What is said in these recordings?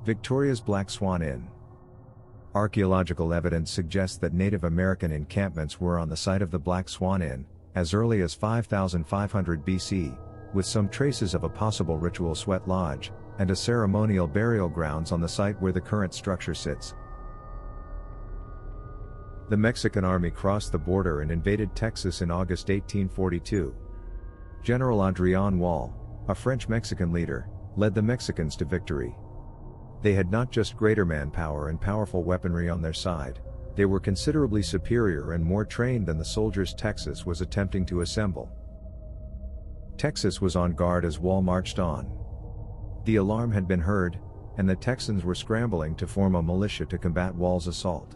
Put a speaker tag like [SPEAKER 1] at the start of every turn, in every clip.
[SPEAKER 1] Victoria's Black Swan Inn. Archaeological evidence suggests that Native American encampments were on the site of the Black Swan Inn, as early as 5500 BC, with some traces of a possible ritual sweat lodge, and a ceremonial burial grounds on the site where the current structure sits. The Mexican army crossed the border and invaded Texas in August 1842. General Adrian Wall, a French-Mexican leader, led the Mexicans to victory. They had not just greater manpower and powerful weaponry on their side, they were considerably superior and more trained than the soldiers Texas was attempting to assemble. Texas was on guard as Wall marched on. The alarm had been heard, and the Texans were scrambling to form a militia to combat Wall's assault.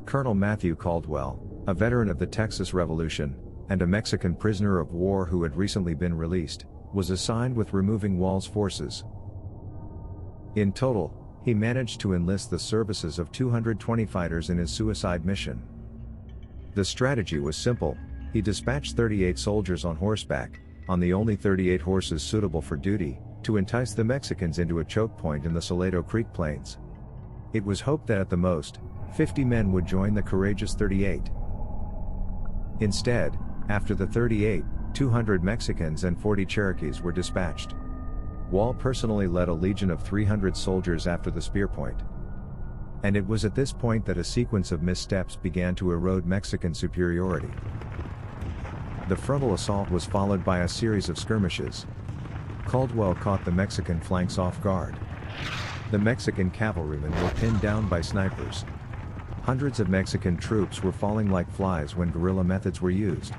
[SPEAKER 1] Colonel Matthew Caldwell, a veteran of the Texas Revolution, and a Mexican prisoner of war who had recently been released, was assigned with removing Wall's forces. In total, he managed to enlist the services of 220 fighters in his suicide mission. The strategy was simple: he dispatched 38 soldiers on horseback, on the only 38 horses suitable for duty, to entice the Mexicans into a choke point in the Salado Creek Plains. It was hoped that at the most, 50 men would join the courageous 38. Instead, after the 38, 200 Mexicans and 40 Cherokees were dispatched. Wall personally led a legion of 300 soldiers after the spear point. And it was at this point that a sequence of missteps began to erode Mexican superiority. The frontal assault was followed by a series of skirmishes. Caldwell caught the Mexican flanks off guard. The Mexican cavalrymen were pinned down by snipers. Hundreds of Mexican troops were falling like flies when guerrilla methods were used.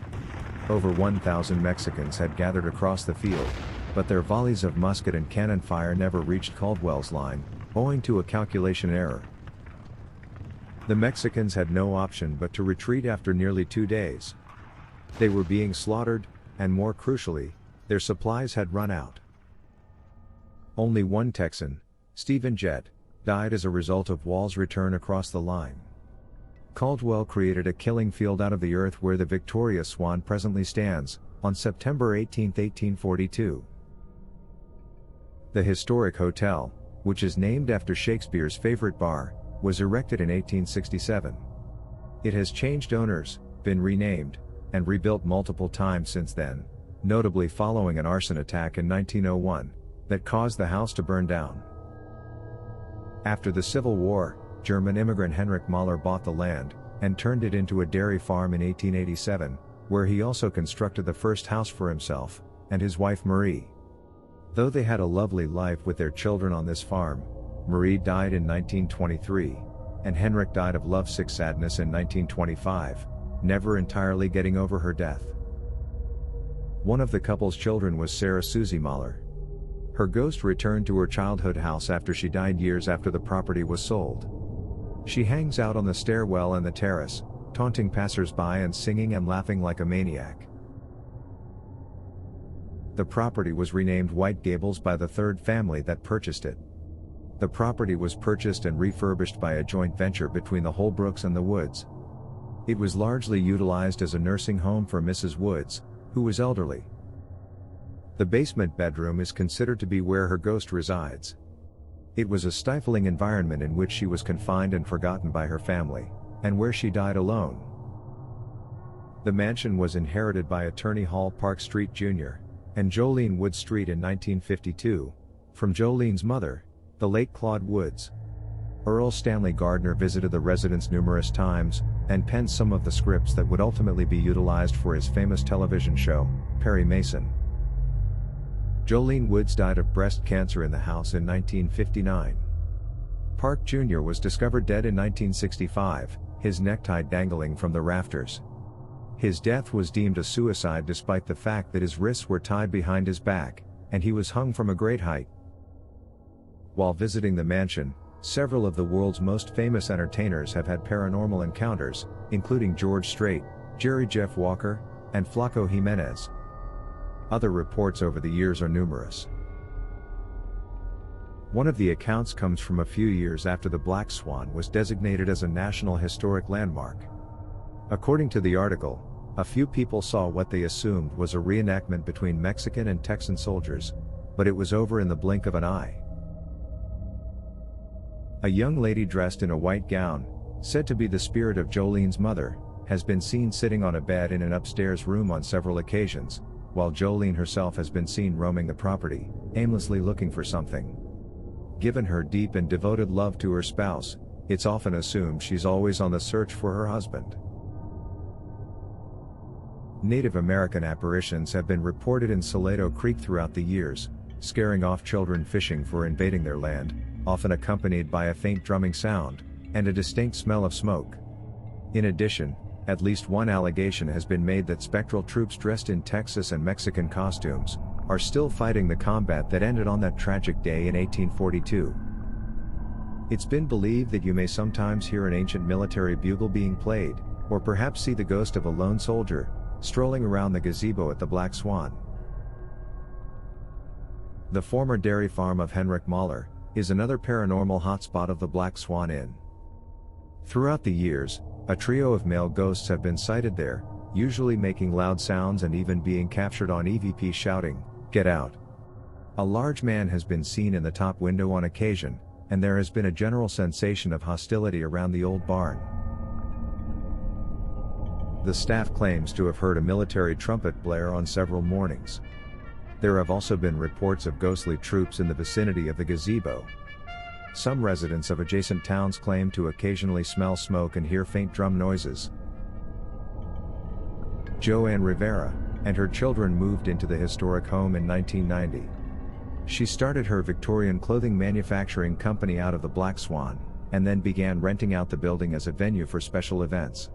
[SPEAKER 1] Over 1,000 Mexicans had gathered across the field, but their volleys of musket and cannon fire never reached Caldwell's line, owing to a calculation error. The Mexicans had no option but to retreat after nearly 2 days. They were being slaughtered, and more crucially, their supplies had run out. Only one Texan, Stephen Jett, died as a result of Wall's return across the line. Caldwell created a killing field out of the earth where the Victoria Swan presently stands, on September 18, 1842. The historic hotel, which is named after Shakespeare's favorite bar, was erected in 1867. It has changed owners, been renamed, and rebuilt multiple times since then, notably following an arson attack in 1901, that caused the house to burn down. After the Civil War, German immigrant Heinrich Mahler bought the land, and turned it into a dairy farm in 1887, where he also constructed the first house for himself, and his wife Marie. Though they had a lovely life with their children on this farm, Marie died in 1923, and Heinrich died of lovesick sadness in 1925, never entirely getting over her death. One of the couple's children was Sarah Suzy Mahler. Her ghost returned to her childhood house after she died years after the property was sold. She hangs out on the stairwell and the terrace, taunting passers-by and singing and laughing like a maniac. The property was renamed White Gables by the third family that purchased it. The property was purchased and refurbished by a joint venture between the Holbrooks and the Woods. It was largely utilized as a nursing home for Mrs. Woods, who was elderly. The basement bedroom is considered to be where her ghost resides. It was a stifling environment in which she was confined and forgotten by her family, and where she died alone. The mansion was inherited by attorney Hall Park Street Jr. and Jolene Wood Street in 1952, from Jolene's mother, the late Claude Woods. Earl Stanley Gardner visited the residence numerous times, and penned some of the scripts that would ultimately be utilized for his famous television show, Perry Mason. Jolene Woods died of breast cancer in the house in 1959. Park Jr. was discovered dead in 1965, his necktie dangling from the rafters. His death was deemed a suicide despite the fact that his wrists were tied behind his back, and he was hung from a great height. While visiting the mansion, several of the world's most famous entertainers have had paranormal encounters, including George Strait, Jerry Jeff Walker, and Flaco Jimenez. Other reports over the years are numerous. One of the accounts comes from a few years after the Black Swan was designated as a National Historic Landmark. According to the article, a few people saw what they assumed was a reenactment between Mexican and Texan soldiers, but it was over in the blink of an eye. A young lady dressed in a white gown, said to be the spirit of Jolene's mother, has been seen sitting on a bed in an upstairs room on several occasions, while Jolene herself has been seen roaming the property, aimlessly looking for something. Given her deep and devoted love to her spouse, it's often assumed she's always on the search for her husband. Native American apparitions have been reported in Salado Creek throughout the years, scaring off children fishing for invading their land, often accompanied by a faint drumming sound, and a distinct smell of smoke. In addition, at least one allegation has been made that spectral troops dressed in Texas and Mexican costumes are still fighting the combat that ended on that tragic day in 1842. It's been believed that you may sometimes hear an ancient military bugle being played, or perhaps see the ghost of a lone soldier strolling around the gazebo at the Black Swan. The former dairy farm of Henrik Mahler is another paranormal hotspot of the Black Swan Inn. Throughout the years, a trio of male ghosts have been sighted there, usually making loud sounds and even being captured on EVP shouting, "Get out!" A large man has been seen in the top window on occasion, and there has been a general sensation of hostility around the old barn. The staff claims to have heard a military trumpet blare on several mornings. There have also been reports of ghostly troops in the vicinity of the gazebo. Some residents of adjacent towns claim to occasionally smell smoke and hear faint drum noises. Joanne Rivera and her children moved into the historic home in 1990. She started her Victorian clothing manufacturing company out of the Black Swan, and then began renting out the building as a venue for special events.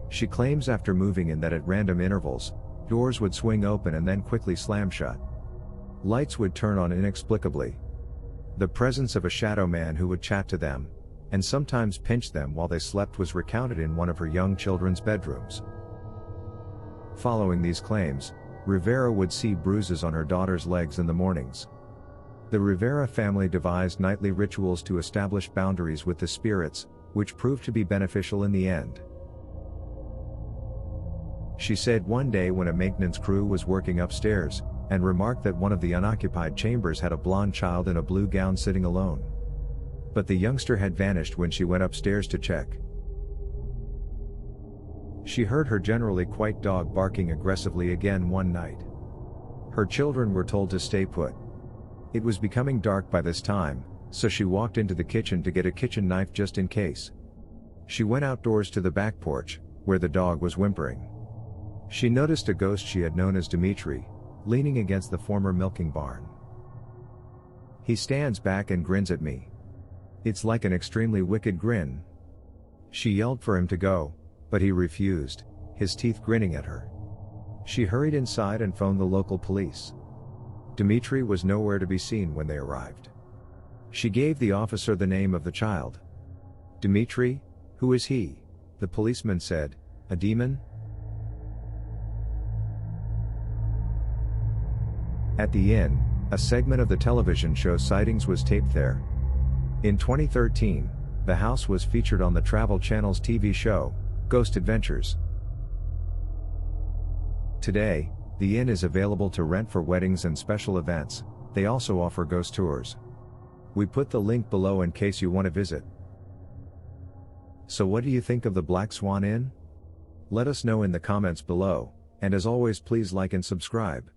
[SPEAKER 1] She claims after moving in that at random intervals, doors would swing open and then quickly slam shut. Lights would turn on inexplicably. The presence of a shadow man who would chat to them, and sometimes pinch them while they slept, was recounted in one of her young children's bedrooms. Following these claims, Rivera would see bruises on her daughter's legs in the mornings. The Rivera family devised nightly rituals to establish boundaries with the spirits, which proved to be beneficial in the end. She said one day when a maintenance crew was working upstairs, and remarked that one of the unoccupied chambers had a blonde child in a blue gown sitting alone. But the youngster had vanished when she went upstairs to check. She heard her generally quiet dog barking aggressively again one night. Her children were told to stay put. It was becoming dark by this time, so she walked into the kitchen to get a kitchen knife just in case. She went outdoors to the back porch, where the dog was whimpering. She noticed a ghost she had known as Dimitri, leaning against the former milking barn. He stands back and grins at me. It's like an extremely wicked grin. She yelled for him to go, but he refused, his teeth grinning at her. She hurried inside and phoned the local police. Dimitri was nowhere to be seen when they arrived. She gave the officer the name of the child. "Dimitri? Who is he?" the policeman said. "A demon?" At the inn, a segment of the television show Sightings was taped there. In 2013, the house was featured on the Travel Channel's TV show, Ghost Adventures. Today, the inn is available to rent for weddings and special events. They also offer ghost tours. We put the link below in case you want to visit. So what do you think of the Black Swan Inn? Let us know in the comments below, and as always, please like and subscribe.